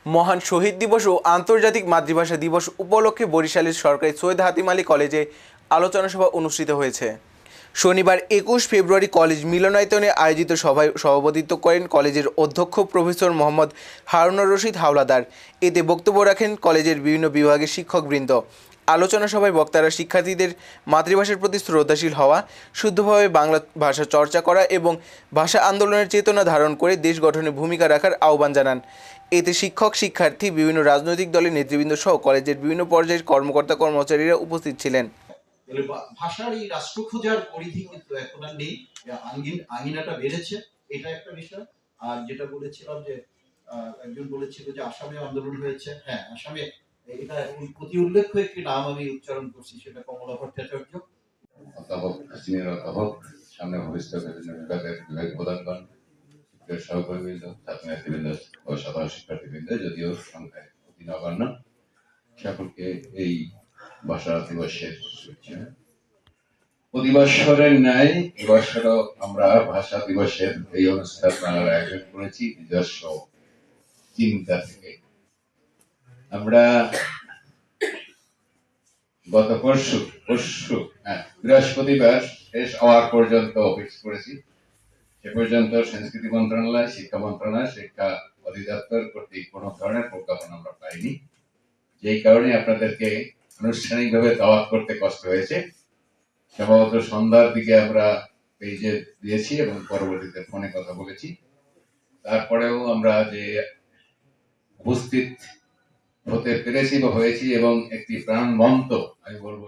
মহান শহীদ দিবস ও আন্তর্জাতিক মাতৃভাষা দিবস উপলক্ষে বরিশালের সরকারি সৈয়দ হাতিম আলী কলেজে আলোচনা সভা অনুষ্ঠিত হয়েছে। শনিবার 21 ফেব্রুয়ারি কলেজ মিলনায়তনে আয়োজিত সভায় সভাপতিত্ব করেন কলেজের অধ্যক্ষ প্রফেসর মোহাম্মদ হারুনুর রশিদ হাওলাদার। এতে বক্তব্য রাখেন কলেজের বিভিন্ন বিভাগের শিক্ষকবৃন্দ। আলোচনা সভায় বক্তারা শিক্ষার্থীদের মাতৃভাষার প্রতি শ্রদ্ধাশীল হওয়া, শুদ্ধভাবে বাংলা ভাষা চর্চা করা এবং ভাষা আন্দোলনের চেতনা ধারণ করে দেশ গঠনে ভূমিকা রাখার আহ্বান জানান। এতে শিক্ষক, শিক্ষার্থী, বিভিন্ন রাজনৈতিক দলের নেতৃবৃন্দ সহ কলেজের বিভিন্ন পর্যায়ের কর্মকর্তা কর্মচারীরা উপস্থিত ছিলেন। ভাষার এই রাষ্ট্র খোঁজার পরিধি কিন্তু এখন আর নেই, আঙিনাটা বেড়েছে, এটা একটা বিষয়। আর যেটা বলেছিলাম যে একজন বলেছিল যে আসামে আন্দোলন হয়েছে, হ্যাঁ আসামে, এটা অতি উল্লেখ্য একটি নাম আমি উচ্চারণ করছি, সেটা কমলা ভট্টাচার্য। অধ্যাপক সিনিয়র অধ্যাপক, সামনে ভবিষ্যৎ বিভিন্ন বিভাগের বিভাগ প্রধানগণ, সহকর্মীবৃন্দ, ছাত্র নেতৃবৃন্দ ও সাধারণ শিক্ষার্থীবৃন্দ, যদিও সংখ্যায় অতি নগণ্য, সকলকে এই ভাষা দিবসের শুভেচ্ছা। প্রতি বৎসরের ন্যায় এবছরও আমরা ভাষা দিবসের এই অনুষ্ঠান আয়োজন করেছি নিজস্ব চিন্তা থেকে। আমরা গত পরশু বৃহস্পতিবার শেষ হওয়ার পর্যন্ত অপেক্ষা করেছি। সে পর্যন্ত সংস্কৃতি মন্ত্রণালয়, শিক্ষা মন্ত্রণালয়, শিক্ষা অধিদপ্তর কর্তৃক কোন ধরনের প্রজ্ঞাপন আমরা পাইনি, যেই কারণে আপনাদেরকে আনুষ্ঠানিকভাবে দাওয়াত করতে কষ্ট হয়েছে। সম্ভবত সন্ধ্যার দিকে আমরা পেজে দিয়েছি এবং পরবর্তীতে ফোনে কথা বলেছি। তারপরেও আমরা যে উপস্থিত হতে পেরেছি বা হয়েছি এবং একটি প্রাণবন্ত, আমি বলবো